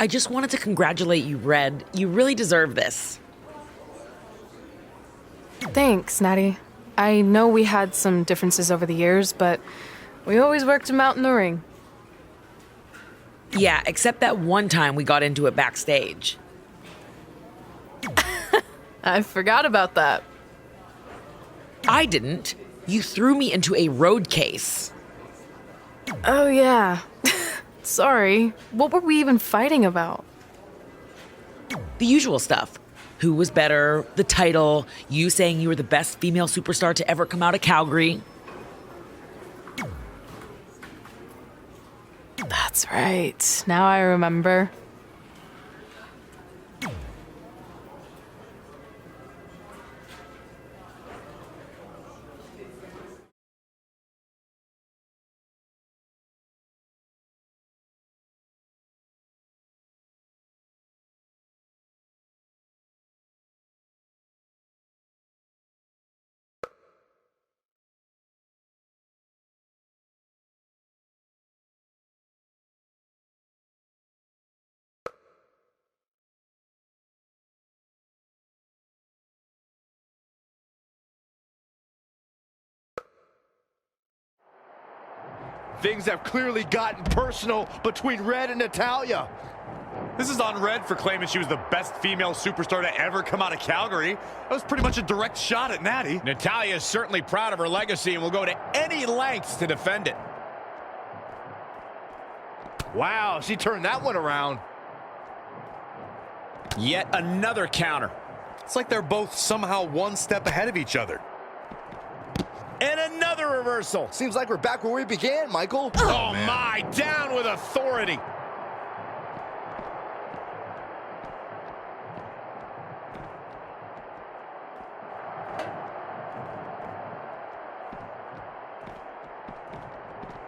I just wanted to congratulate you, Red. You really deserve this. Thanks, Natty. I know we had some differences over the years, but we always worked them out in the ring. Yeah, except that one time we got into it backstage. I forgot about that. I didn't. You threw me into a road case. Oh, yeah. Sorry. What were we even fighting about? The usual stuff. Who was better, the title, you saying you were the best female superstar to ever come out of Calgary. That's right. Now I remember. Things have clearly gotten personal between Red and Natalya. This is on Red for claiming she was the best female superstar to ever come out of Calgary. That was pretty much a direct shot at Natty. Natalya is certainly proud of her legacy and will go to any lengths to defend it. Wow, she turned that one around. Yet another counter. It's like they're both somehow one step ahead of each other. And another reversal. Seems like we're back where we began, Michael. Oh my, down with authority.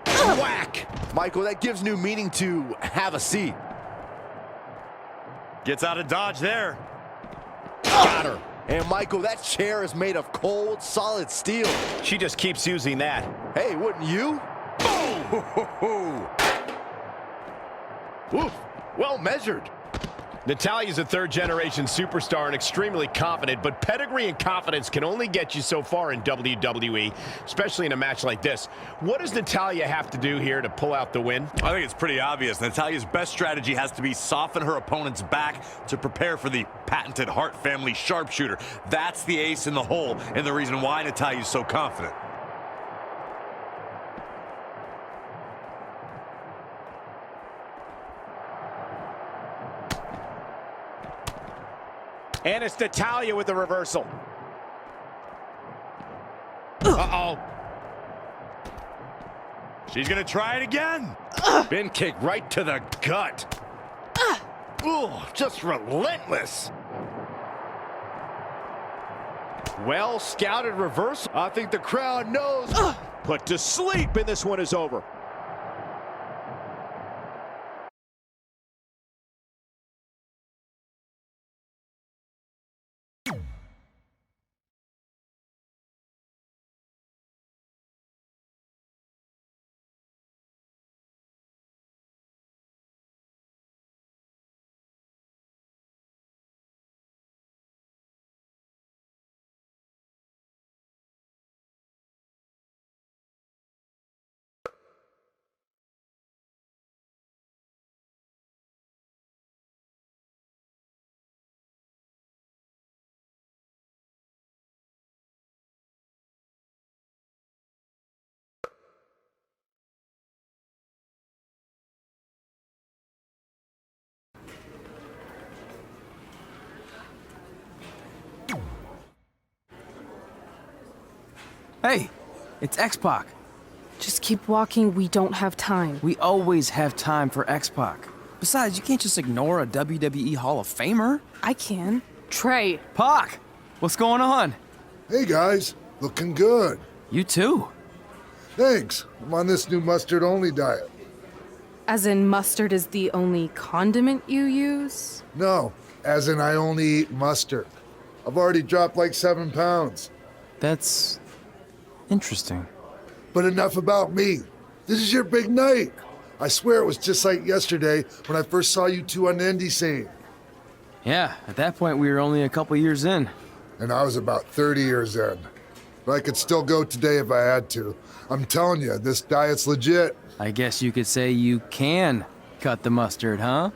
Whack. Michael, that gives new meaning to have a seat. Gets out of dodge there. Got her. And Michael, that chair is made of cold, solid steel. She just keeps using that. Hey, wouldn't you? Boom! Oof, well measured. Natalya's a third-generation superstar and extremely confident, but pedigree and confidence can only get you so far in WWE, especially in a match like this. What does Natalya have to do here to pull out the win? I think it's pretty obvious. Natalya's best strategy has to be soften her opponent's back to prepare for the patented Hart family sharpshooter. That's the ace in the hole and the reason why Natalya's so confident. And it's Natalya with the reversal. Uh-oh. She's gonna try it again. Bin kick right to the gut. Ooh, just relentless. Well scouted reversal. I think the crowd knows. Put to sleep, and this one is over. Hey, it's X-Pac. Just keep walking, we don't have time. We always have time for X-Pac. Besides, you can't just ignore a WWE Hall of Famer. I can. Trey. Pac, what's going on? Hey guys, looking good. You too. Thanks. I'm on this new mustard-only diet. As in mustard is the only condiment you use? No, as in I only eat mustard. I've already dropped like 7 pounds. That's interesting. But enough about me. This is your big night. I swear it was just like yesterday when I first saw you two on the indie scene. Yeah, at that point we were only a couple years in. And I was about 30 years in. But I could still go today if I had to. I'm telling you, this diet's legit. I guess you could say you can cut the mustard, huh?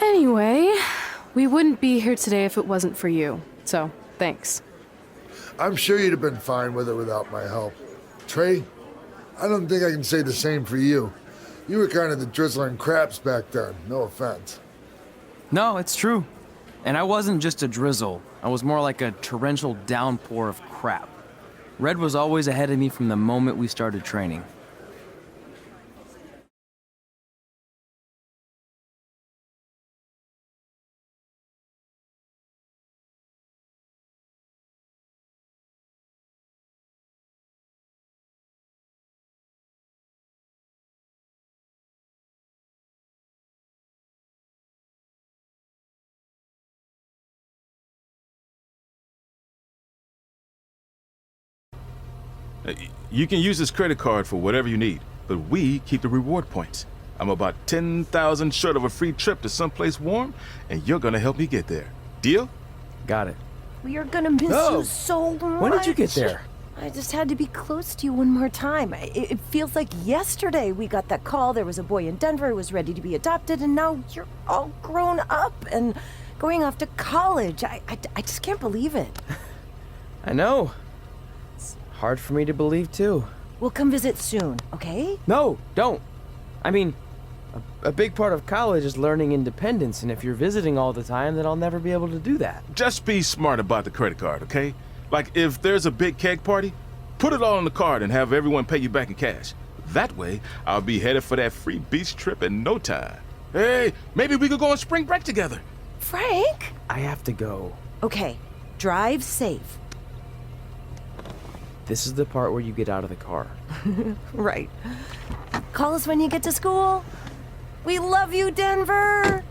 Anyway, we wouldn't be here today if it wasn't for you. So, thanks. I'm sure you'd have been fine with it without my help. Trey, I don't think I can say the same for you. You were kind of the drizzling craps back then, no offense. No, it's true. And I wasn't just a drizzle. I was more like a torrential downpour of crap. Red was always ahead of me from the moment we started training. You can use this credit card for whatever you need, but we keep the reward points. I'm about 10,000 short of a free trip to someplace warm, and you're gonna help me get there. Deal? Got it. We are gonna miss you so much. When did you get there? I just had to be close to you one more time. It feels like yesterday we got that call. There was a boy in Denver who was ready to be adopted, and now you're all grown up and going off to college. I just can't believe it. I know. It's hard for me to believe, too. We'll come visit soon, okay? No, don't. I mean, a big part of college is learning independence, and if you're visiting all the time, then I'll never be able to do that. Just be smart about the credit card, okay? Like, if there's a big keg party, put it all on the card and have everyone pay you back in cash. That way, I'll be headed for that free beach trip in no time. Hey, maybe we could go on spring break together. Frank? I have to go. Okay, drive safe. This is the part where you get out of the car. Right. Call us when you get to school. We love you, Denver!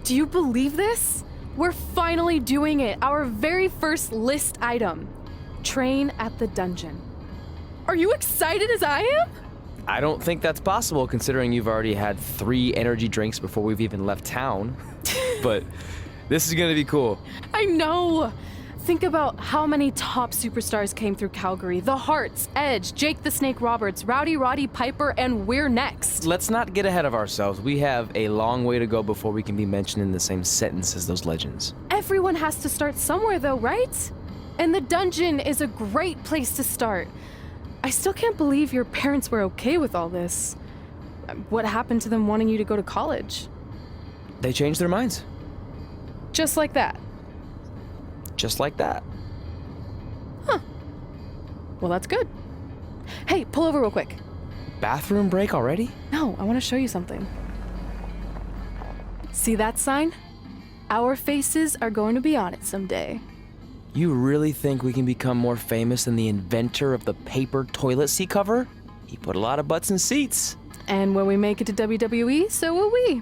Do you believe this? We're finally doing it. Our very first list item. Train at the dungeon. Are you excited as I am? I don't think that's possible, considering you've already had 3 energy drinks before we've even left town. But this is gonna be cool. I know. Think about how many top superstars came through Calgary. The Hearts, Edge, Jake the Snake Roberts, Rowdy Roddy Piper, and we're next. Let's not get ahead of ourselves. We have a long way to go before we can be mentioned in the same sentence as those legends. Everyone has to start somewhere though, right? And the dungeon is a great place to start. I still can't believe your parents were okay with all this. What happened to them wanting you to go to college? They changed their minds. Just like that. Just like that. Huh. Well, that's good. Hey, pull over real quick. Bathroom break already? No, I want to show you something. See that sign? Our faces are going to be on it someday. You really think we can become more famous than the inventor of the paper toilet seat cover? He put a lot of butts in seats. And when we make it to WWE, so will we.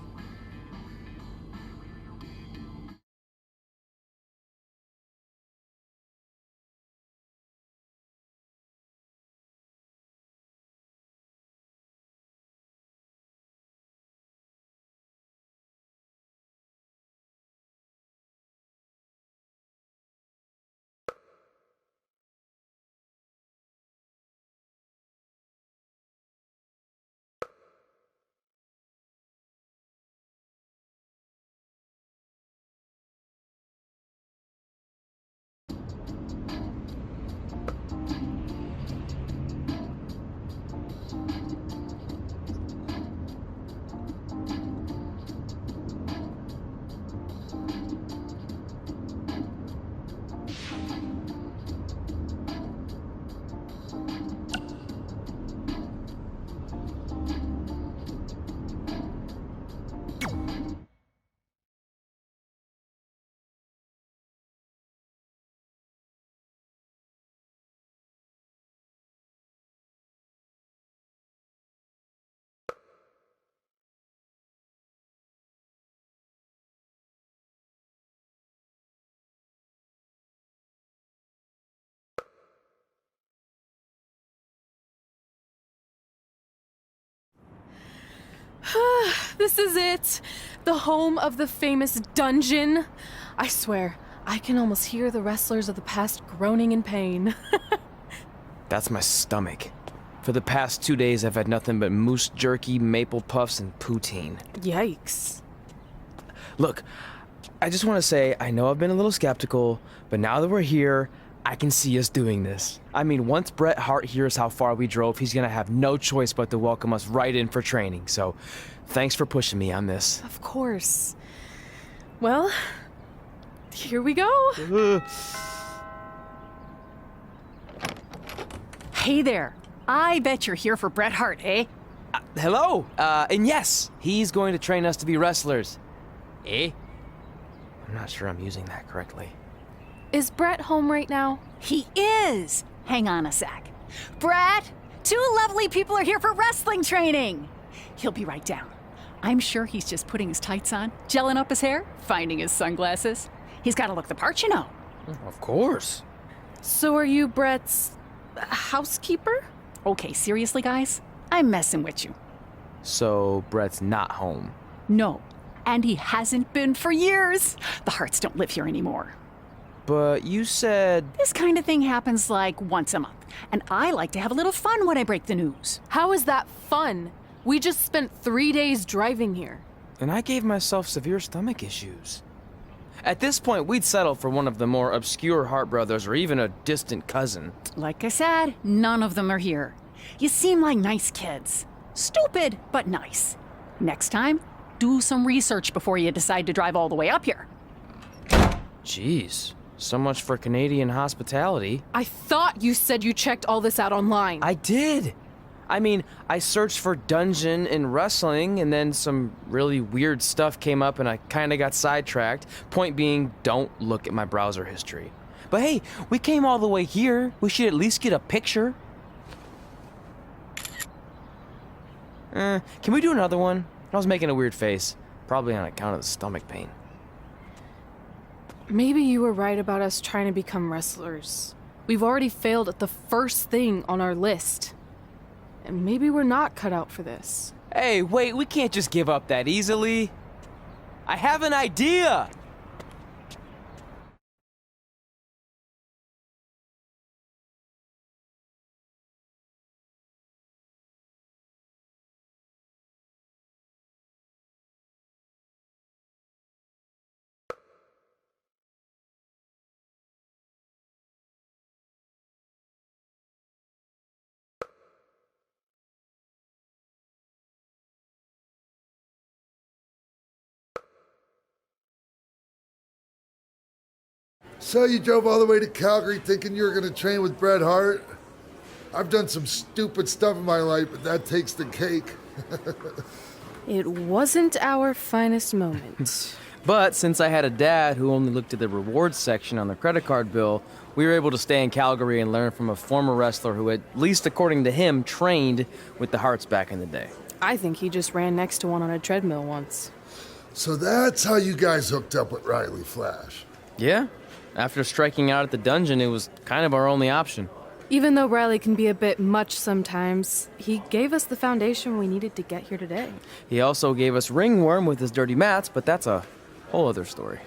This is it. The home of the famous dungeon. I swear, I can almost hear the wrestlers of the past groaning in pain. That's my stomach. For the past 2 days, I've had nothing but moose jerky, maple puffs, and poutine. Yikes. Look, I just want to say, I know I've been a little skeptical, but now that we're here, I can see us doing this. I mean, once Bret Hart hears how far we drove, he's gonna have no choice but to welcome us right in for training. So, thanks for pushing me on this. Of course. Well, here we go. Hey there. I bet you're here for Bret Hart, eh? Hello, and yes, he's going to train us to be wrestlers. Eh? I'm not sure I'm using that correctly. Is Bret home right now? He is. Hang on a sec. Bret, 2 lovely people are here for wrestling training. He'll be right down. I'm sure he's just putting his tights on, gelling up his hair, finding his sunglasses. He's got to look the part, you know. Of course. So are you Bret's housekeeper? Okay, seriously, guys? I'm messing with you. So, Bret's not home. No, and he hasn't been for years. The Harts don't live here anymore. But you said... This kind of thing happens like once a month, and I like to have a little fun when I break the news. How is that fun? We just spent 3 days driving here. And I gave myself severe stomach issues. At this point, we'd settle for one of the more obscure Hart brothers or even a distant cousin. Like I said, none of them are here. You seem like nice kids. Stupid, but nice. Next time, do some research before you decide to drive all the way up here. Jeez, so much for Canadian hospitality. I thought you said you checked all this out online. I did. I mean, I searched for dungeon in wrestling, and then some really weird stuff came up, and I kind of got sidetracked. Point being, don't look at my browser history. But hey, we came all the way here. We should at least get a picture. Can we do another one? I was making a weird face, probably on account of the stomach pain. Maybe you were right about us trying to become wrestlers. We've already failed at the first thing on our list. And maybe we're not cut out for this. Hey, wait, we can't just give up that easily. I have an idea! So you drove all the way to Calgary thinking you were going to train with Bret Hart? I've done some stupid stuff in my life, but that takes the cake. It wasn't our finest moment. But since I had a dad who only looked at the rewards section on the credit card bill, we were able to stay in Calgary and learn from a former wrestler who, at least according to him, trained with the Harts back in the day. I think he just ran next to one on a treadmill once. So that's how you guys hooked up with Riley Flash. Yeah. After striking out at the dungeon, it was kind of our only option. Even though Riley can be a bit much sometimes, he gave us the foundation we needed to get here today. He also gave us ringworm with his dirty mats, but that's a whole other story.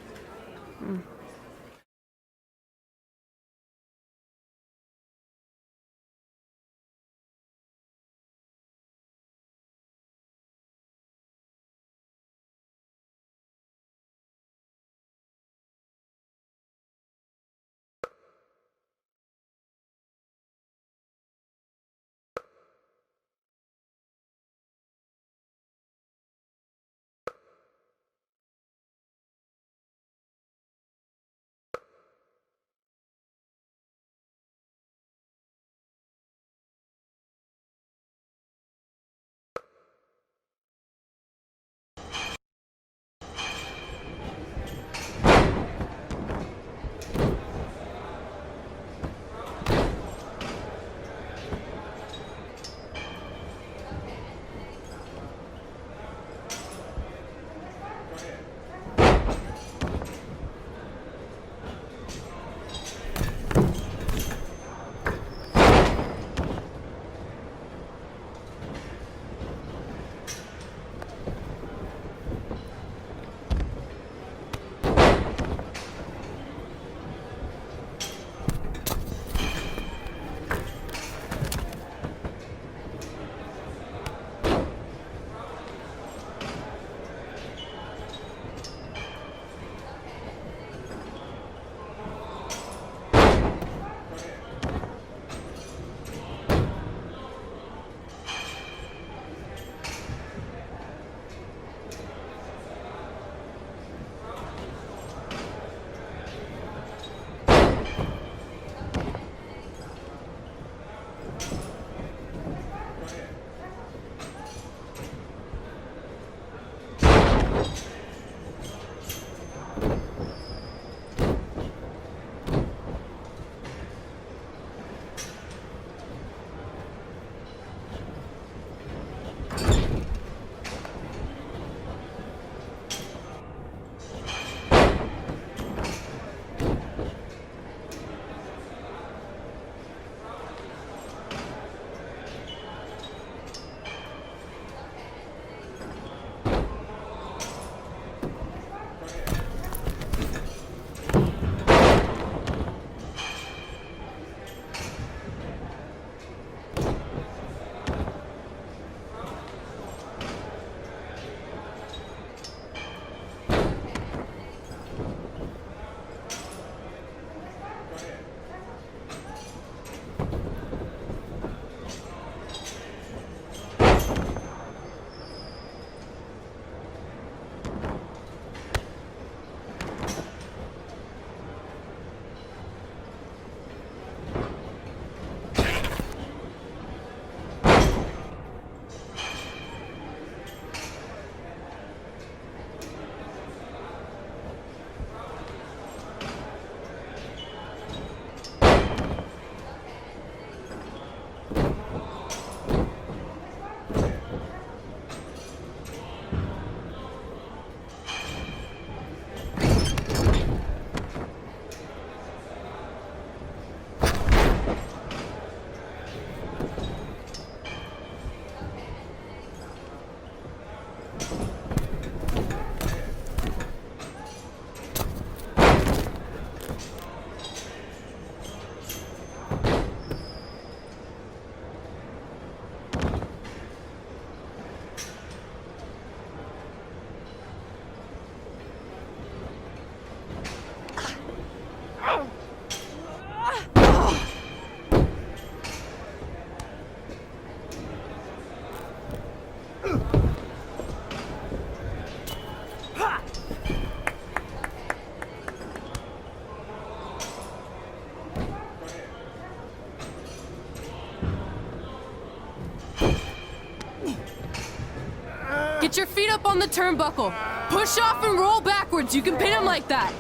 Get your feet up on the turnbuckle. Push off and roll backwards. You can pin him like that.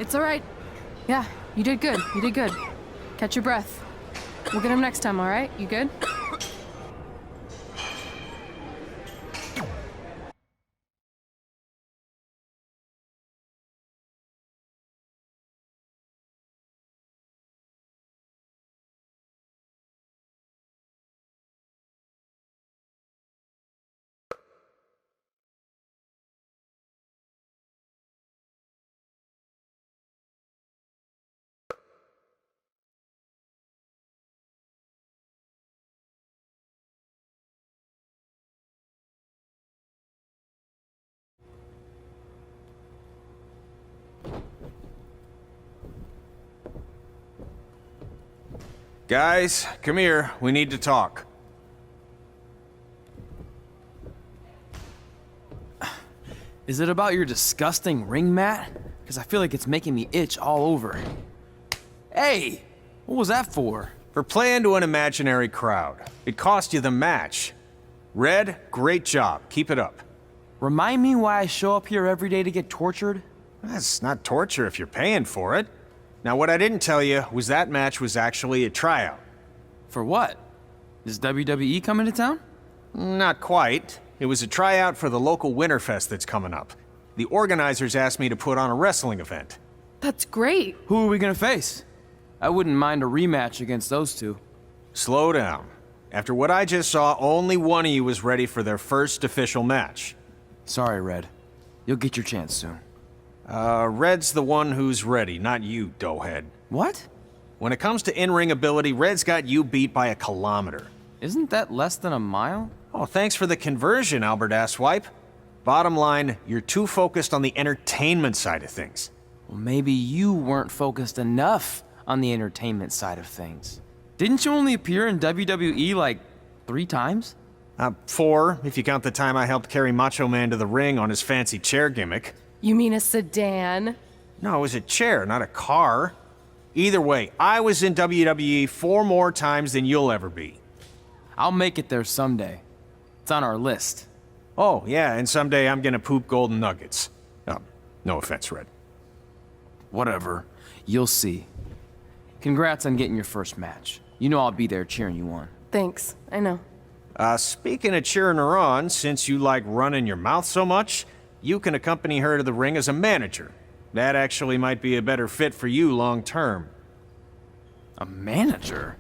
It's all right. Yeah, you did good. You did good. Catch your breath. We'll get him next time, all right? You good? Guys, come here. We need to talk. Is it about your disgusting ring mat? Because I feel like it's making me itch all over. Hey! What was that for? For playing to an imaginary crowd. It cost you the match. Red, great job. Keep it up. Remind me why I show up here every day to get tortured? That's not torture if you're paying for it. Now, what I didn't tell you was that match was actually a tryout. For what? Is WWE coming to town? Not quite. It was a tryout for the local Winterfest that's coming up. The organizers asked me to put on a wrestling event. That's great. Who are we gonna face? I wouldn't mind a rematch against those two. Slow down. After what I just saw, only one of you was ready for their first official match. Sorry, Red. You'll get your chance soon. Red's the one who's ready, not you, doughhead. What? When it comes to in-ring ability, Red's got you beat by a kilometer. Isn't that less than a mile? Oh, thanks for the conversion, Albert Asswipe. Bottom line, you're too focused on the entertainment side of things. Well, maybe you weren't focused enough on the entertainment side of things. Didn't you only appear in WWE like 3 times? 4, if you count the time I helped carry Macho Man to the ring on his fancy chair gimmick. You mean a sedan? No, it was a chair, not a car. Either way, I was in WWE 4 more times than you'll ever be. I'll make it there someday. It's on our list. Oh, yeah, and someday I'm gonna poop golden nuggets. No offense, Red. Whatever. You'll see. Congrats on getting your first match. You know I'll be there cheering you on. Thanks. I know. Speaking of cheering her on, since you like running your mouth so much, you can accompany her to the ring as a manager. That actually might be a better fit for you long term. A manager?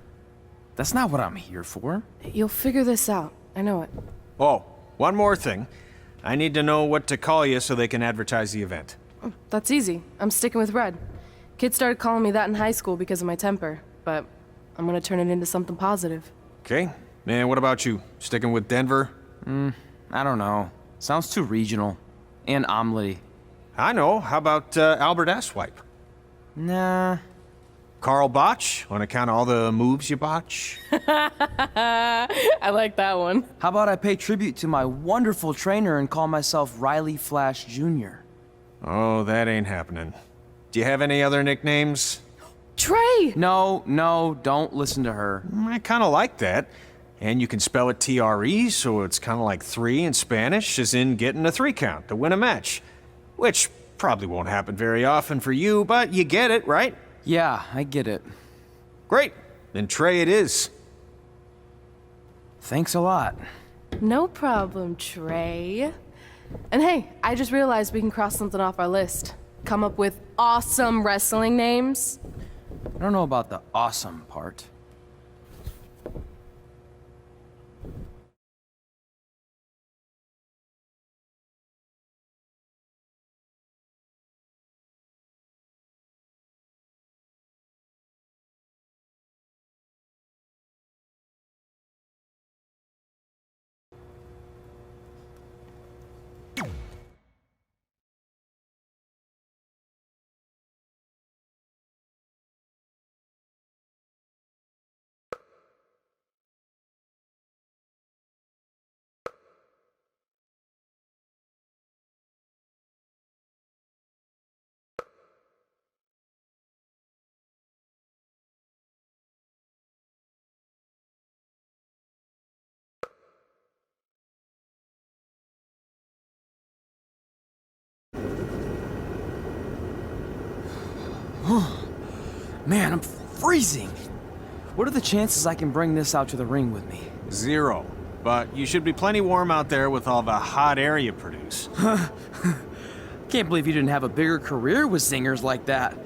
That's not what I'm here for. You'll figure this out. I know it. Oh, one more thing. I need to know what to call you so they can advertise the event. That's easy. I'm sticking with Red. Kids started calling me that in high school because of my temper, but I'm gonna turn it into something positive. Okay. And what about you? Sticking with Denver? I don't know. Sounds too regional. And omelette-y. I know. How about Albert Asswipe? Nah. Carl Botch, on account of all the moves you botch? I like that one. How about I pay tribute to my wonderful trainer and call myself Riley Flash Jr.? Oh, that ain't happening. Do you have any other nicknames? Trey! No, don't listen to her. I kind of like that. And you can spell it T-R-E, so it's kind of like 3 in Spanish, as in getting a 3 count to win a match. Which probably won't happen very often for you, but you get it, right? Yeah, I get it. Great. Then Trey it is. Thanks a lot. No problem, Trey. And hey, I just realized we can cross something off our list. Come up with awesome wrestling names. I don't know about the awesome part. Man, I'm freezing. What are the chances I can bring this out to the ring with me? 0. But you should be plenty warm out there with all the hot air you produce. Can't believe you didn't have a bigger career with singers like that.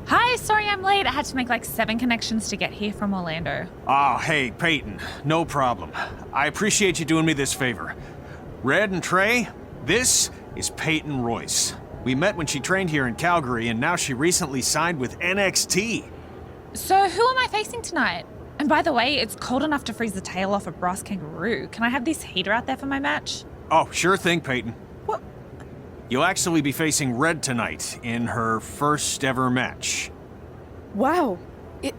Hi, sorry I'm late. I had to make like 7 connections to get here from Orlando. Oh, hey, Peyton. No problem. I appreciate you doing me this favor. Red and Trey, this is Peyton Royce. We met when she trained here in Calgary, and now she recently signed with NXT. So who am I facing tonight? And by the way, it's cold enough to freeze the tail off a brass kangaroo. Can I have this heater out there for my match? Oh, sure thing, Peyton. What? You'll actually be facing Red tonight in her first ever match. Wow,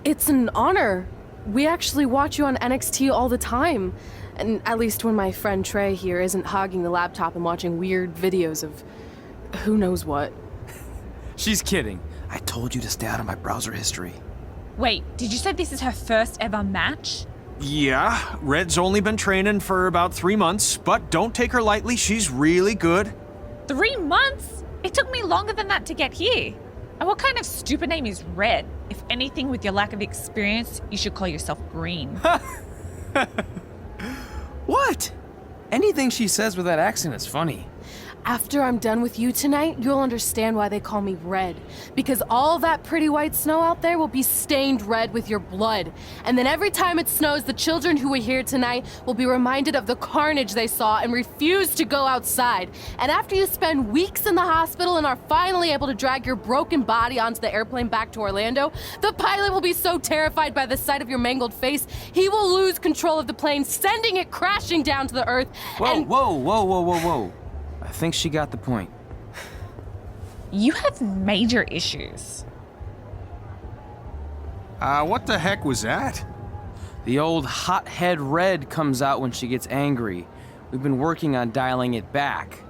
it's an honor. We actually watch you on NXT all the time. And at least when my friend Trey here isn't hogging the laptop and watching weird videos of who knows what. She's kidding. I told you to stay out of my browser history. Wait, did you say this is her first ever match? Yeah, Red's only been training for about 3 months, but don't take her lightly, she's really good. 3 months? It took me longer than that to get here. And what kind of stupid name is Red? If anything, with your lack of experience, you should call yourself Green. What? Anything she says with that accent is funny. After I'm done with you tonight, you'll understand why they call me Red. Because all that pretty white snow out there will be stained red with your blood. And then every time it snows, the children who were here tonight will be reminded of the carnage they saw and refuse to go outside. And after you spend weeks in the hospital and are finally able to drag your broken body onto the airplane back to Orlando, the pilot will be so terrified by the sight of your mangled face, he will lose control of the plane, sending it crashing down to the earth. Whoa. I think she got the point. You have major issues. What the heck was that? The old hothead Red comes out when she gets angry. We've been working on dialing it back.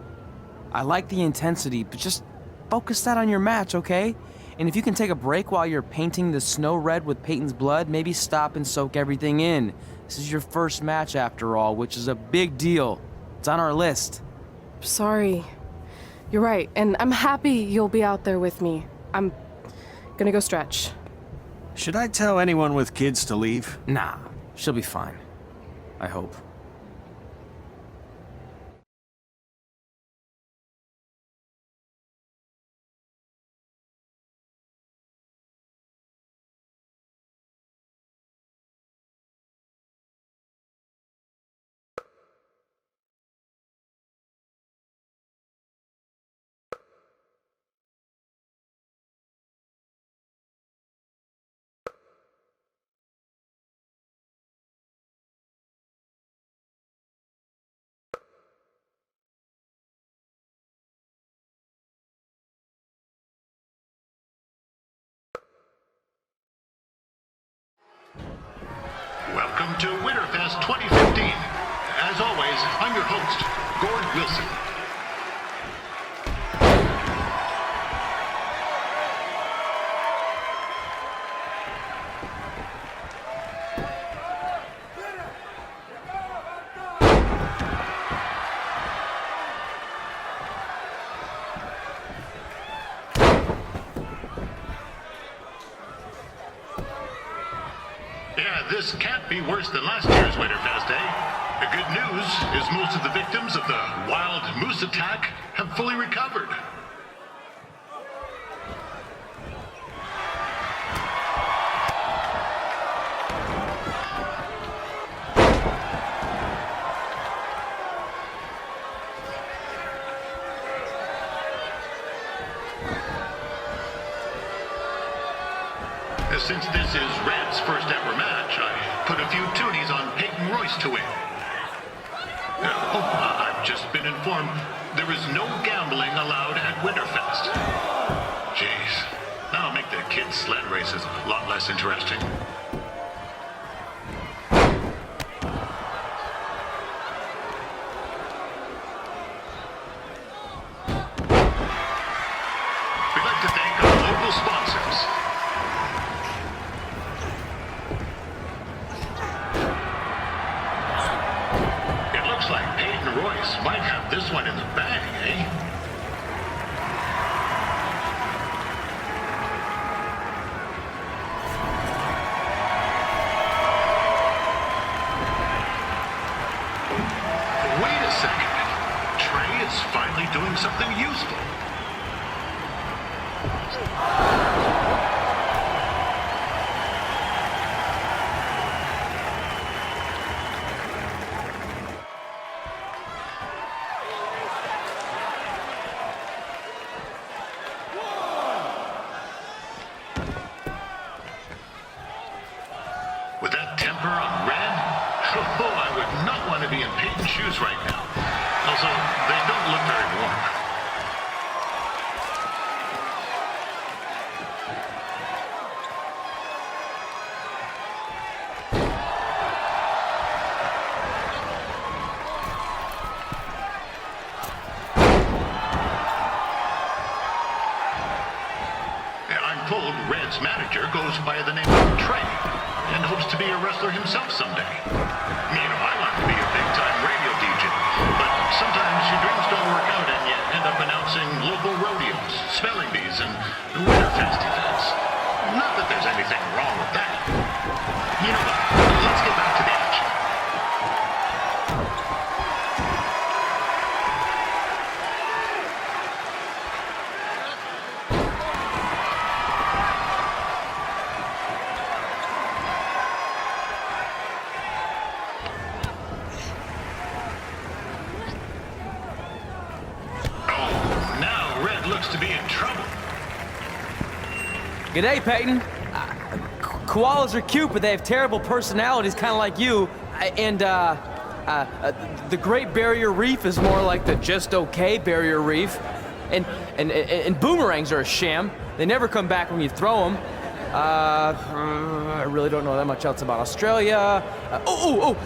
I like the intensity, but just focus that on your match, okay? And if you can take a break while you're painting the snow red with Peyton's blood, maybe stop and soak everything in. This is your first match after all, which is a big deal. It's on our list. Sorry. You're right, and I'm happy you'll be out there with me. I'm gonna go stretch. Should I tell anyone with kids to leave? Nah, she'll be fine. I hope. Welcome to Winterfest 2015. As always, I'm your host, Gord Wilson. Yeah, this can't be worse than last year's Winterfest, eh? The good news is most of the victims of the wild moose attack have fully recovered. Since this is Red's first ever match, I put a few toonies on Peyton Royce to win. I've just been informed there is no gambling allowed at Winterfest. Jeez, that'll make the kids' sled races a lot less interesting. We'd like to thank our local sponsors. Like Peyton Royce might have this one in the bag, eh? something useful. With that temper on Red, I would not want to be in Peyton's shoes right now. Also, they don't look very warm. I'm told Red's manager goes by the name of Trey and hopes to be a wrestler himself someday. You know, I want to be a big-time radio DJ, but sometimes your dreams don't work out and you end up announcing local rodeos, spelling bees, and Winterfest events. Not that there's anything wrong with that. You know what? Let's get back to the action. To be in trouble. G'day, Peyton. Koalas are cute, but they have terrible personalities, kind of like you. The Great Barrier Reef is more like the just okay Barrier Reef. And boomerangs are a sham. They never come back when you throw them. I really don't know that much else about Australia.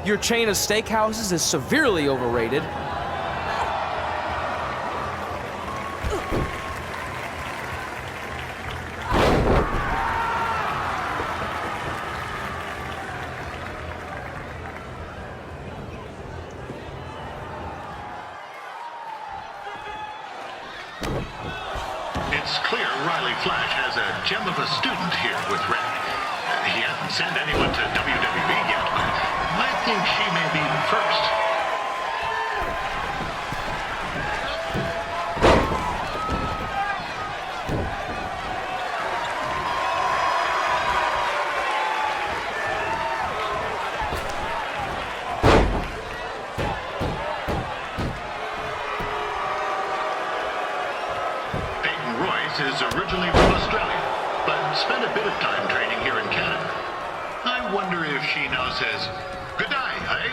Your chain of steakhouses is severely overrated. It's clear Riley Flash has a gem of a student here with Red. He hasn't sent anyone to WWE yet, but I think she may be the first. Royce is originally from Australia, but spent a bit of time training here in Canada. I wonder if she now says, "Good day, eh?"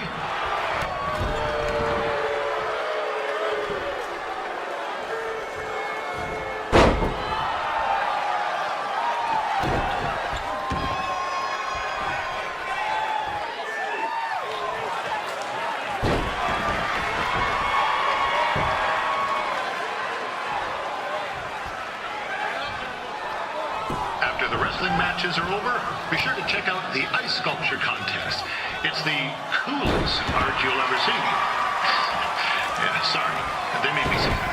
After the wrestling matches are over, be sure to check out the ice sculpture contest. It's the coolest art you'll ever see. Yeah, sorry, they made me say that.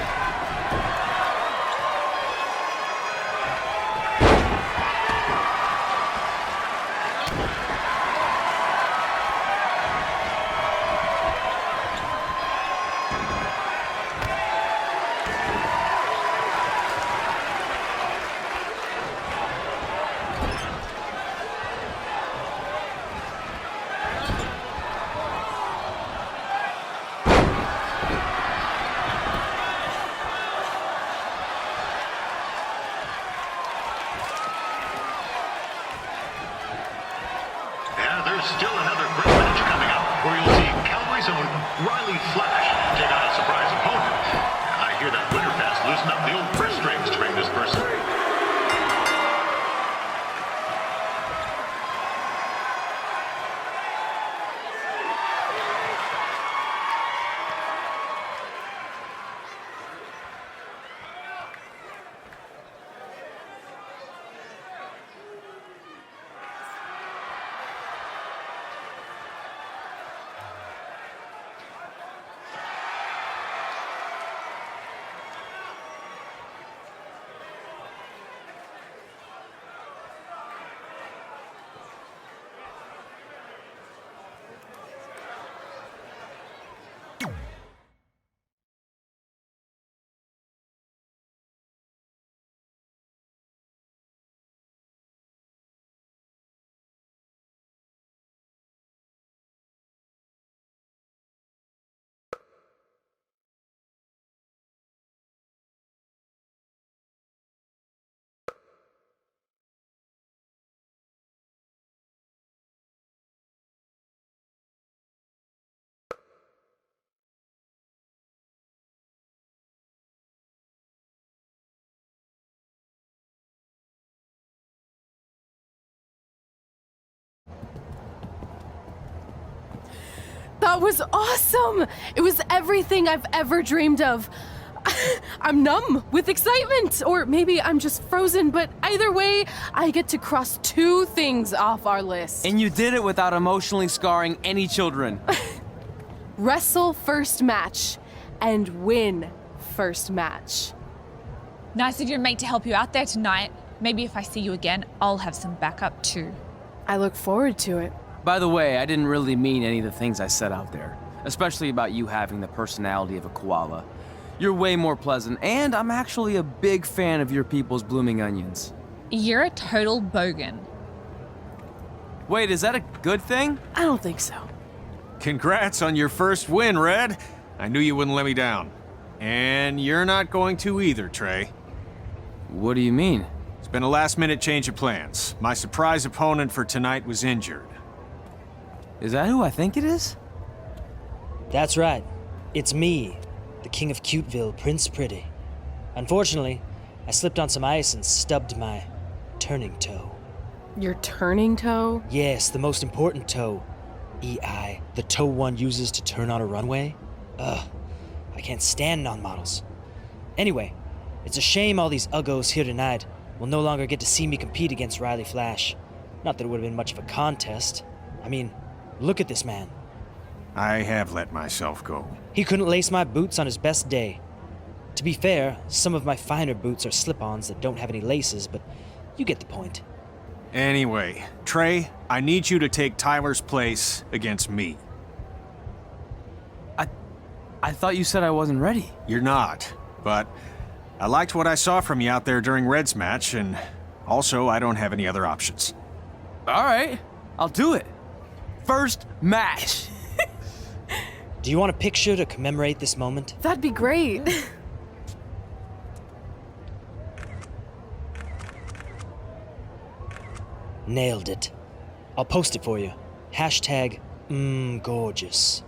There's still another great match coming up where you'll see Calgary's own Riley Flash take on a surprise opponent. I hear that Winterfest loosened up the old purse strings to bring this person. That was awesome! It was everything I've ever dreamed of. I'm numb with excitement, or maybe I'm just frozen, but either way, I get to cross 2 things off our list. And you did it without emotionally scarring any children. Wrestle first match and win first match. Nice of your mate to help you out there tonight. Maybe if I see you again, I'll have some backup too. I look forward to it. By the way, I didn't really mean any of the things I said out there, especially about you having the personality of a koala. You're way more pleasant, and I'm actually a big fan of your people's blooming onions. You're a total bogan. Wait, is that a good thing? I don't think so. Congrats on your first win, Red. I knew you wouldn't let me down. And you're not going to either, Trey. What do you mean? It's been a last-minute change of plans. My surprise opponent for tonight was injured. Is that who I think it is? That's right. It's me, the King of Cuteville, Prince Pretty. Unfortunately, I slipped on some ice and stubbed my turning toe. Your turning toe? Yes, the most important toe. EI, the toe one uses to turn on a runway. Ugh, I can't stand non-models. Anyway, it's a shame all these uggos here tonight will no longer get to see me compete against Riley Flash. Not that it would have been much of a contest. I mean, look at this man. I have let myself go. He couldn't lace my boots on his best day. To be fair, some of my finer boots are slip-ons that don't have any laces, but you get the point. Anyway, Trey, I need you to take Tyler's place against me. I thought you said I wasn't ready. You're not, but I liked what I saw from you out there during Red's match, and also I don't have any other options. All right, I'll do it. First match. Do you want a picture to commemorate this moment? That'd be great. Nailed it. I'll post it for you. #gorgeous.